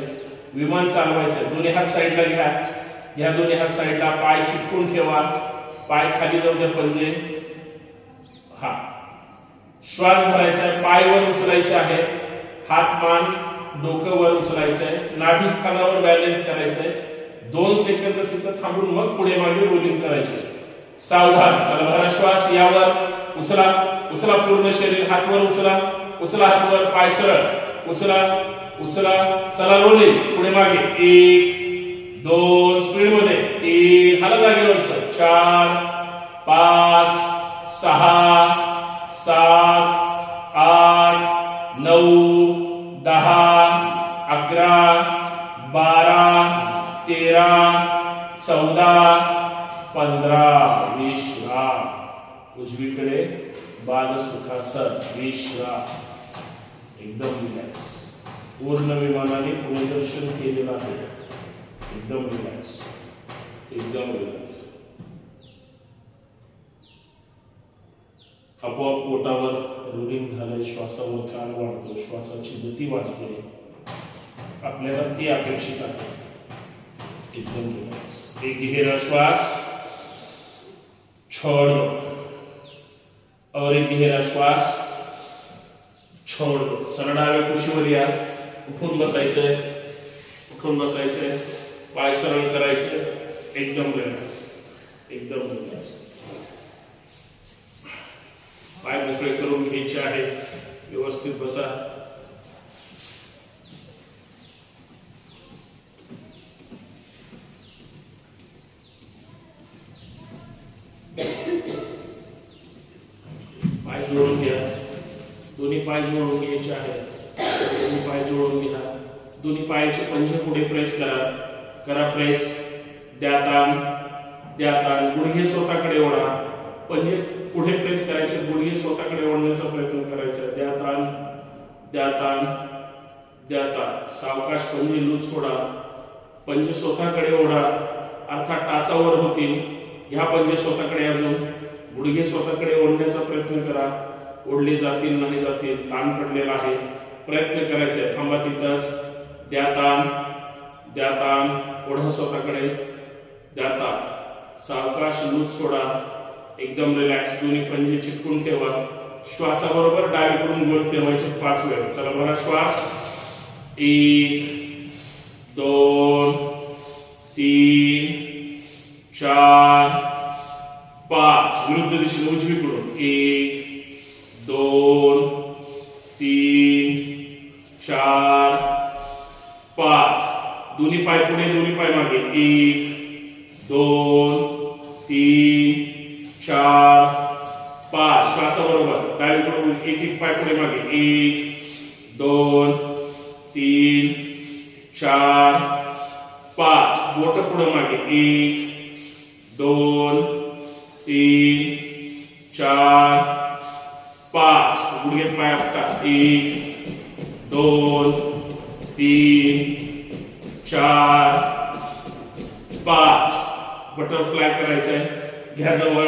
विमान चालवायचंय दोन्ही हात साईडला घ्या दोन्ही हात साईडला पाय चिटकून ठेवा पाय खाली जाऊ द्या पंजे। हा श्वास भरायचा आहे पाय वर उचलायचे आहे हात मान डोकं वर उचलायचं आहे नाभी स्थानावर बॅलन्स करायचंय 2 सेकंद तिथं थांबून मग पुढे मागे रोलिंग करायचे। सावधान चला भरा श्वास यावर उचला पूर्ण शरीर हात वर उचला हात वर पाय सरळ उचला चला रोलिंग पुढे मागे 1 2 स्पीड मध्ये 3 हाला जागेवर 4 5 6 7 8 9 10 11 12 13 14 15 विश्राम. उजवीकडे बाल सुखासन विश्राम. एकदम रिलॅक्स. पूर्ण विमानाने पुणे दर्शन केलेलं आहे. एकदम रिलॅक्स. एकदम रिलॅक्स. आपोआप पोटावर रुलिंग झालंय. श्वासावर ताण वाढतो. श्वासाची गती वाढते. आपल्याला ती अपेक्षित आहे. एकदम रिलॅक्स. एक गहरा श्वास छोड़ दो और एक गहरा श्वास छोड़ दो. चला डाव्या कुशीवर या. उठून बसायचंय. उठून बसायचंय. पाय सरळ करायचे. एकदम रिलॅक्स. एकदम रिलॅक्स. पाय मोकळे करून घ्यायचे आहे. व्यवस्थित बसा. पाय जोडून घ्या. दोन्ही पाय जोडून घ्यायचे आहेत. दोन्ही पाय जोडून घ्या. दोन्ही पायाचे पंजे पुढे प्रेस करा. करा प्रेस. द्या ताण. द्या ताण. गुडघे स्वतःकडे ओढा. पंजे पुढे प्रेस करायचे. गुडघे स्वतःकडे ओढण्याचा प्रयत्न करायचा. द्या ताण. द्या ताण. द्या ताण. सावकाश पंजे लूज सोडा. पंजे स्वतःकडे ओढा. अर्थात टाचावर होतील. घ्या पंजे स्वतःकडे. अजून गुडघे स्वतःकडे ओढण्याचा प्रयत्न करा. ओढले जातील नाही जातील. ताण पडलेला आहे. प्रयत्न करायचे. थांबा तिथंच. द्या ताण. द्या ताण. ओढा स्वतःकडे. द्या ताण. सावकाश लूज सोडा. एकदम रिलॅक्स. दोन्ही पंजे चिटकून ठेवा. श्वासाबरोबर डावीकडून गोल फिरवायचे 5 वेळा. चला भरा श्वास. 1 2 3 4 5. विरुद्ध दिशेने उजवीकडून. 1 2 3 4 5. दोन्ही पाय पुढे. दोन्ही पाय मागे. 1 2 3 4 5. श्वासाबरोबर डावीकडून एक एक पाय पुढे मागे. 1 2 3 4 5. बोट पुढे मागे. 1 2 3 4 5. गुडघ्यात पाय आपटा. 1 2 3 4 5. बटरफ्लाय करायचंय. घ्या जवळ.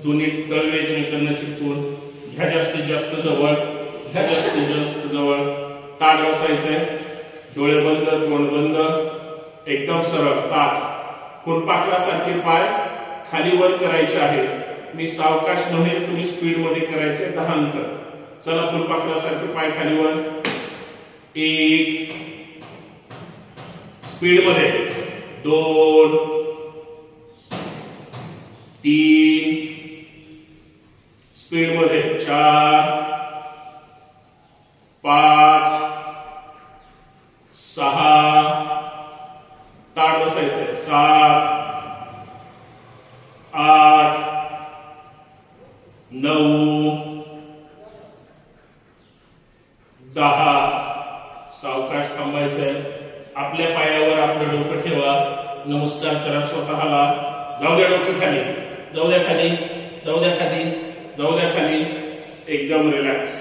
दोन्ही तळवे एकमेकांना चिटकून घ्या. जास्तीत जास्त जवळ. घ्या जास्तीत जास्त जवळ. ताठ बसायचंय. डोळे बंद. तोंड बंद. एकदम सरळ. ताठ. फुलपाखरासारखे पाय खाली वर करायचे आहेत. मी सावकाश म्हणेल. तुम्ही स्पीड मध्ये करायचे. 10 अंक. चला फुलपाखरासारखे पाय खाली वर. 1 स्पीड मध्ये. 2 3 स्पीड मध्ये. 4 5 6 ताठ बसायचंय. 7 8 9 10. सावकाश थांबायचंय. आपल्या पायावर आपलं डोकं ठेवा. नमस्कार करा स्वतःला. जाऊ द्या डोकं खाली. जाऊ द्या खाली. जाऊ द्या खाली. जाऊ द्या खाली. एकदम रिलॅक्स.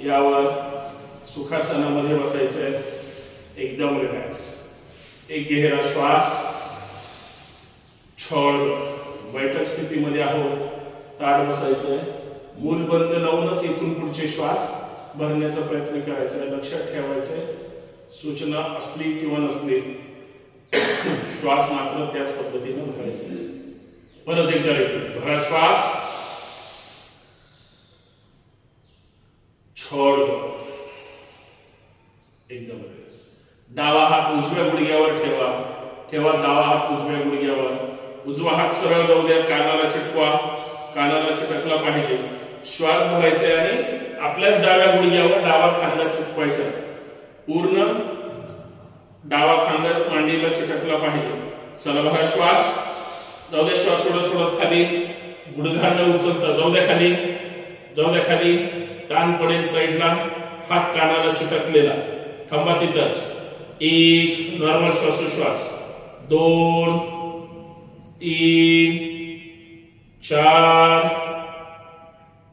यावर सुखासनामध्ये बसायचंय. एकदम रिलॅक्स. एक गहरा श्वास छोड़. बैठक स्थितीमध्ये आहोत. ताठ बसायचंय. मूल बंद लावूनच इथून पुढचे श्वास भरण्याचा प्रयत्न करायचा आहे. लक्षात ठेवायचंय. सूचना असली किंवा नसली श्वास मात्र त्याच पद्धतीने भरायचे. परत एकदा भरा श्वास. छोड़ दो. एकदम रिलॅक्स. डावा हात उजव्या गुडघ्यावर ठेवा. ठेवा डावा हात उजव्या गुडघ्यावर. उजवा हात सरळ जाऊ द्या. कानाला चिटकवा. कानाला चिटकला पाहिजे. श्वास भरायचा आणि आपल्याच डाव्या गुडघ्यावर डावा खांदा चिटकवायचा. पूर्ण डावा खांदा मांडीला चिटकला पाहिजे. चला बघा श्वास जाऊ दे, श्वास सोडत सोडत खाली, गुडघा न उचलता जाऊ द्या खाली, जाऊ द्या खाली, ताण पडेल साईडला, हात कानाला चिटकलेला, थांबा तिथंच, एक नॉर्मल श्वासोश्वास, 2 3 4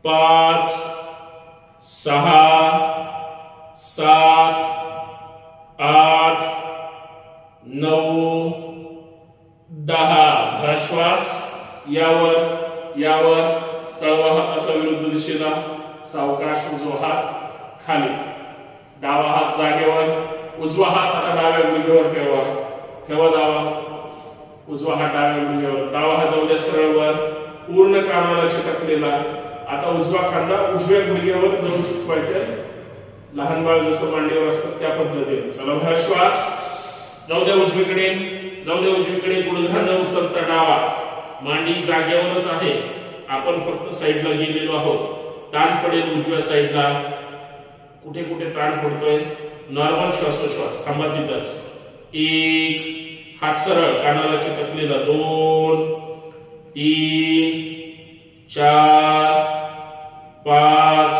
5 6 7 8 9 10 श्वास यावर यावर, तळवा हाताचा विरुद्ध दिशेला, सावकाश उजवा हात खाली, डावा हात जागेवर, उजवा हात आता डाव्या गुडघ्यावर ठेवा, ठेवा डावा, उजवा हात डाव्या गुडघ्यावर, डावा हात जाऊ द्या सरळ वर, पूर्ण कानाला चिटकलेला, आता उजवा खांदा उजव्या गुडघ्यावर जाऊन चिटकवायचा, लहान बाळ जसं मांडीवर असतं त्या पद्धतीने. चला बाहेर श्वास जाऊ द्या उजवीकडे, जाऊ द्या उजवीकडे, गुडघा न उचलता डावा, मांडी जागेवरच आहे, आपण फक्त साईडला गेलेलो आहोत, ताण पडेल उजव्या साईडला, कुठे कुठे ताण पडतोय, नॉर्मल श्वासोश्वास, थांबा तिथंच, 1 हात सरळ कानाला चिटकलेला, 2 3 4 5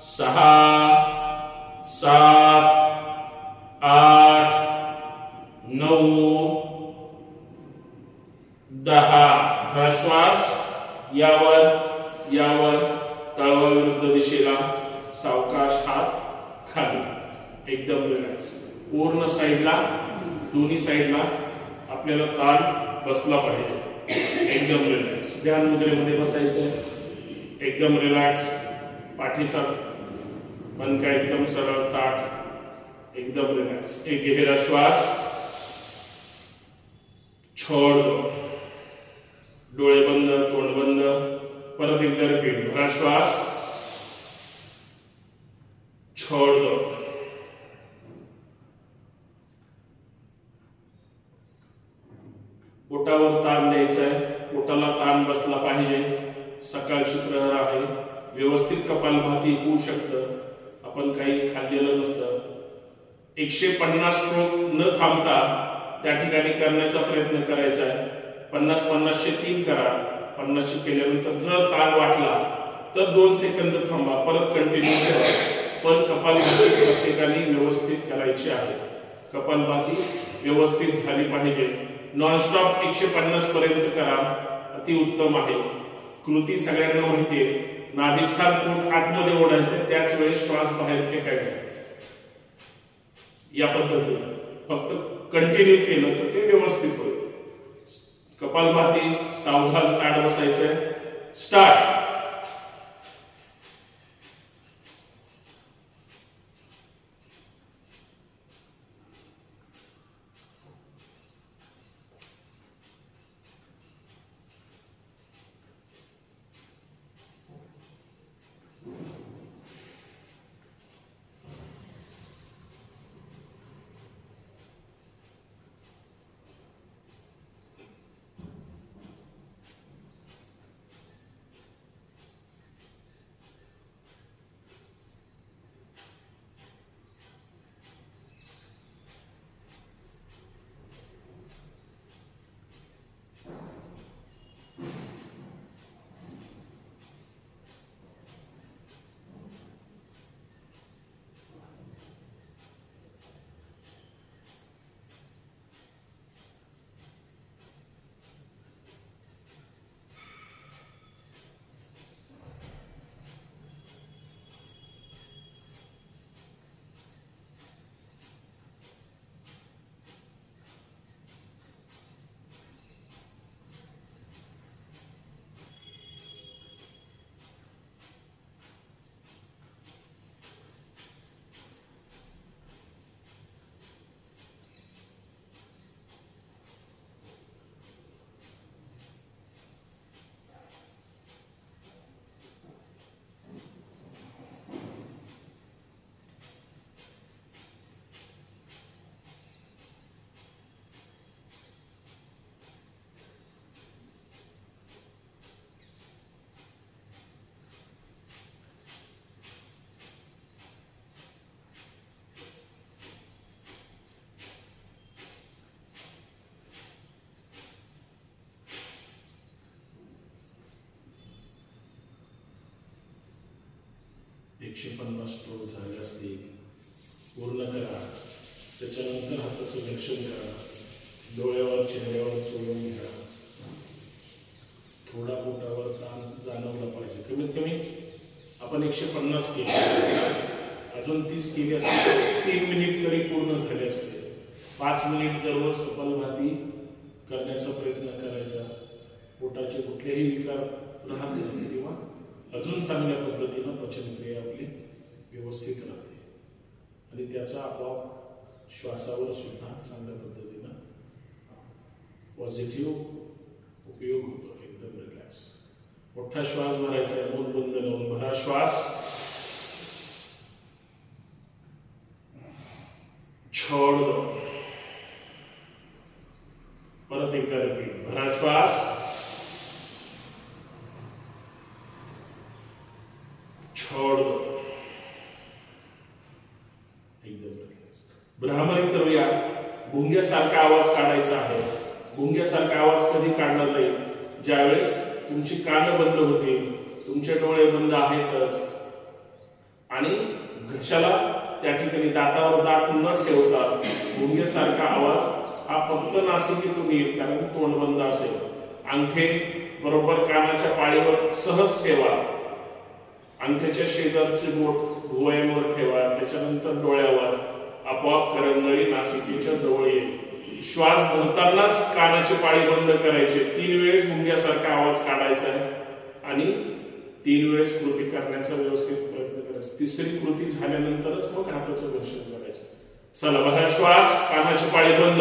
6 7 8 9 10 श्वास यावर यावर, तळवा विरुद्ध दिशेला, सावकाश हात खाली, एकदम रिलॅक्स, पूर्ण साईडला दोन्ही साईडला आपल्याला ताण बसला पाहिजे, एकदम रिलॅक्स, ध्यान मुद्रेमध्ये बसायचं, एकदम रिलॅक्स, पाठीचा मनका एकदम सरळ ताठ, एकदम रिलॅक्स, एक गहरा श्वास, छोड़ दो, डोळे बंद, तोंड बंद, परत एकदा रिपीट, भरा श्वास, छोड़ दो, पोटावर ताण द्यायचा आहे, पोटाला ताण बसला पाहिजे, सकाळची प्रहर आहे, व्यवस्थित कपालभाती होऊ शकतं, आपण काही खाल्लेलं नसतं, 150 स्ट्रोक न थांबता त्या ठिकाणी करण्याचा प्रयत्न करायचा आहे, 50-50 चे 3 करा, 50 केल्यानंतर जर ताण वाटला तर 2 सेकंद थांबा, परत कंटिन्यू करा, पण कपालभाती प्रत्येकाने व्यवस्थित करायची आहे, कपालभाती व्यवस्थित झाली पाहिजे, नॉनस्टॉप 150 पर्यंत करा, अतिउत्तम आहे, कृती सगळ्यांना माहिती आहे, नाभिस्थान पोट आतमध्ये ओढायचं, त्याच वेळेस श्वास बाहेर फेकायचा, या पद्धतीने फक्त कंटिन्यू केलं तर ते व्यवस्थित होईल. कपालभाती सावधान ताठ बसायचंय, स्टार्ट. 150 स्ट्रोक झाले असतील पूर्ण करा. त्याच्यानंतर हाताचं घर्षण करा. डोळ्यावर चेहऱ्यावर चोळून घ्या. थोडा पोटावर ताण जाणवला पाहिजे. कमीत कमी आपण 150 केले, अजून 30 केली असते 3 मिनिट तरी पूर्ण झाले असते. 5 मिनिट दररोज कपालभाती करण्याचा प्रयत्न करायचा. पोटाचे कुठलेही विकार राहत नाही किंवा अजून चांगल्या पद्धतीनं पचनक्रिया आपली व्यवस्थित राहते आणि त्याचा आपोआप श्वासावर सुद्धा चांगल्या पद्धतीनं पॉझिटिव्ह उपयोग होतो. एकदम रिलॅक्स. मोठा श्वास भरायचा आहे. मूठ बंद लावून भरा श्वास. छोड़ दो. परत एकदा रिपीट. भरा श्वास. छोड़ दो. एकदम रिलॅक्स. भ्रामरी करूया. गुंग्यासारखा आवाज काढायचा आहे. गुंग्यासारखा आवाज कधी काढला जाईल? ज्यावेळेस तुमची कान बंद होतील, तुमचे डोळे बंद आहेतच आणि घशाला त्या ठिकाणी दातावर दात न ठेवता गुंग्यासारखा आवाज हा फक्त नासिकेतून येईल, कारण तोंड बंद असेल. अंगठे बरोबर कानाच्या पाळीवर सहज ठेवा. अंगठ्याच्या शेजारचे बोट भुवयावर ठेवा. त्याच्यानंतर डोळ्यावर. आपोआप करंगळी नासिकेच्या जवळ येईल. श्वास भरतानाच कानाची पाळी बंद करायची. 3 वेळेस गुंग्यासारखा आवाज काढायचा आहे आणि 3 वेळेस कृती करण्याचा व्यवस्थित प्रयत्न करायचा. तिसरी कृती झाल्यानंतरच मग हाताचं घर्षण करायचं. चला बघा. श्वास. कानाची पाळी बंद.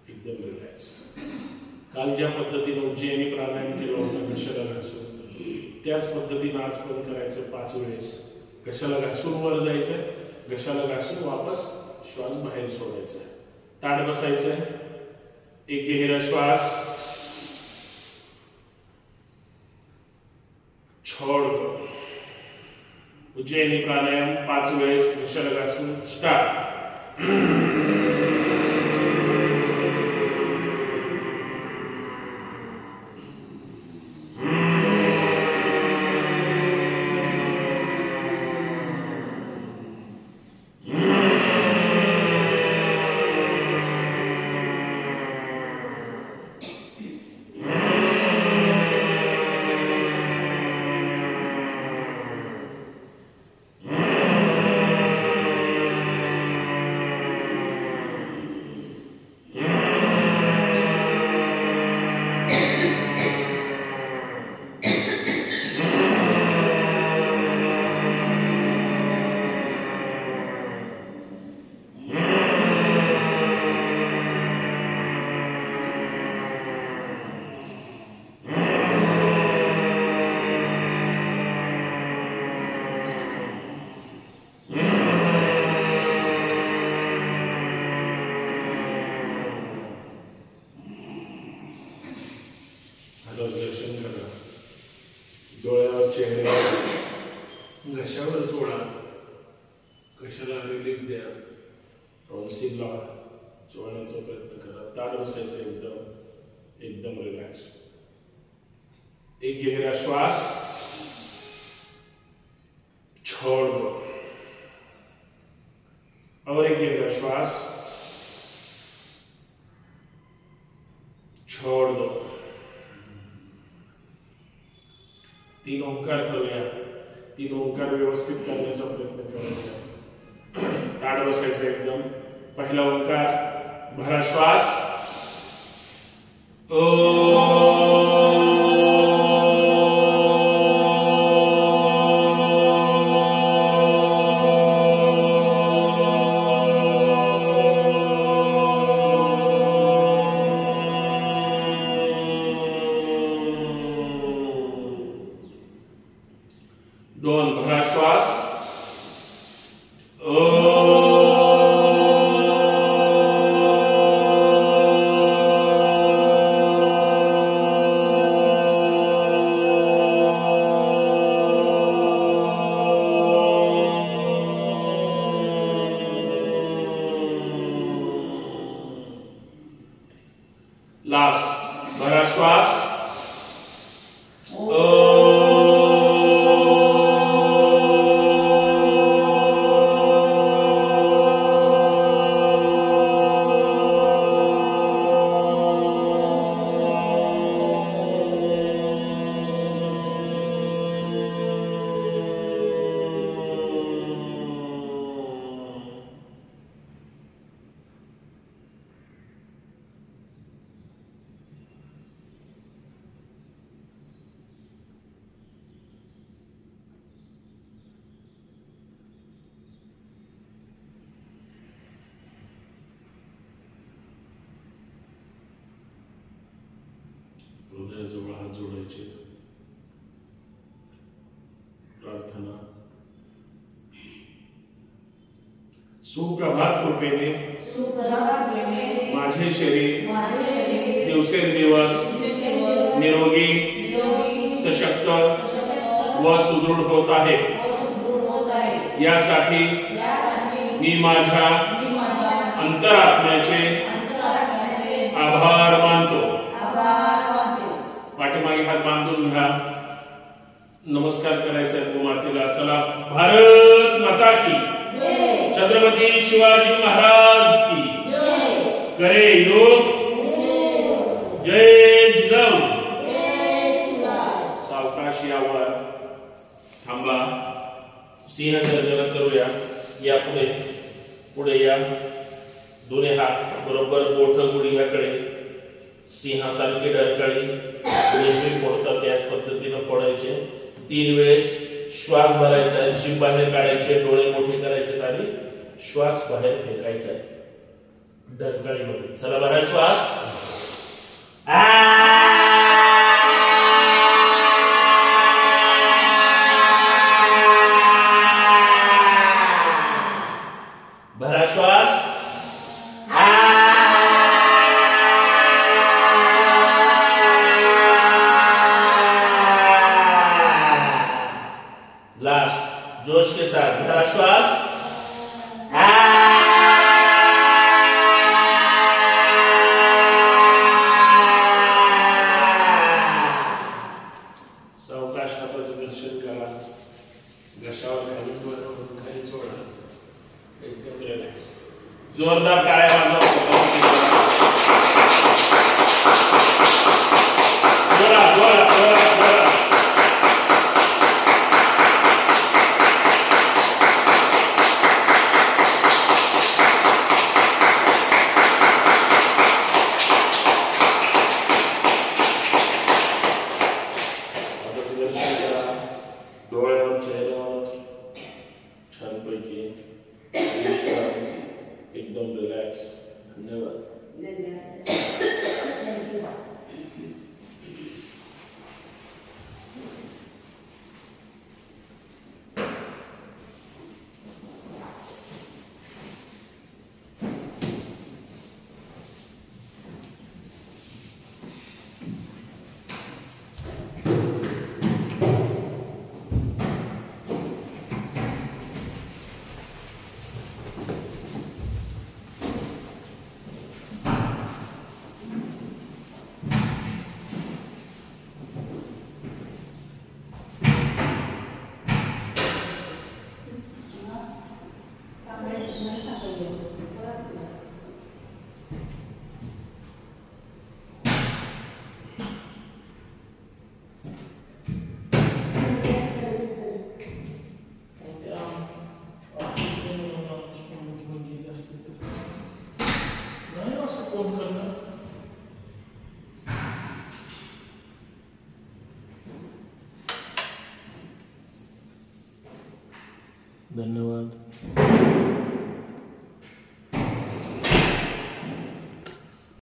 एकदम रिलॅक्स. काल ज्या पद्धतीने उज्जैनी प्राणायाम केला होता घशाला घासून, त्याच पद्धतीने आज पण करायचं 5 वेळेस. घशाला घासून वर जायचं, घशाला घासून वापस श्वास बाहेर सोडायचा. ताट बसायचं. एक गहरा श्वास. छोड़ दो. उज्जैनी प्राणायाम 5 वेळेस घशाला घासून. स्टार्ट. दर्शन करा. डोळ्यावर चेहऱ्यावर घशावर चोळा. घशाला रिलीफ द्या. टॉन्सिलला चोळण्याचा प्रयत्न करा. ताट बसायचं. एकदम रिलॅक्स. एक गहरा श्वास. छोड़ दो. और एक गहरा श्वास. छोड़ दो. 3 ओंकार करूया. तीन ओंकार व्यवस्थित करण्याचा प्रयत्न करायचा. ताठ बसायचं एकदम. पहिला ओंकार, भरा श्वास. दोन, भरा श्वास. लास्ट, भरा श्वास. हृदयाजवळ हात जोडायचे. प्रार्थना. सुप्रभात कृपेने माझे शरीर दिवसेंदिवस निरोगी, सशक्त व सुदृढ होत आहे. यासाठी मी माझ्या अंतरात्म्याचे आभार मानतो. पाठीमागे हात बांधून घ्या. नमस्कार करायचा आहे भूमातेला. चला. भारत माता की, छत्रपती शिवाजी महाराज की, करे योग, जय जिजाऊ. सावकाश यावर थांबा. सिंह गर्जना करूया. या पुढे पुढे या. दोन्ही हात बरोबर बोट गुडघ्याकडे, सिंहासारखे डरकाळी नेहमी फोडतात त्याच पद्धतीने फोडायचे. 3 वेळेस श्वास भरायचा, जीभ बाहेर काढायचे, डोळे मोठे करायचे आणि श्वास बाहेर फेकायचा डरकाळीमध्ये. चला, भरा श्वास. भरा श्वास. लास्ट, जोश के साथ भरा श्वास. सावकाश हाताचं दर्शन करा. घशावर खाली सोडा. एकदम रिलॅक्स. जोरदार टाळ्या वाजवा. जोरात जोरात जोरात जोरात. डोळ्यावर, चेहऱ्यावर छानपैकी एकदम रिलॅक्स. धन्यवाद. कोण करणार? धन्यवाद.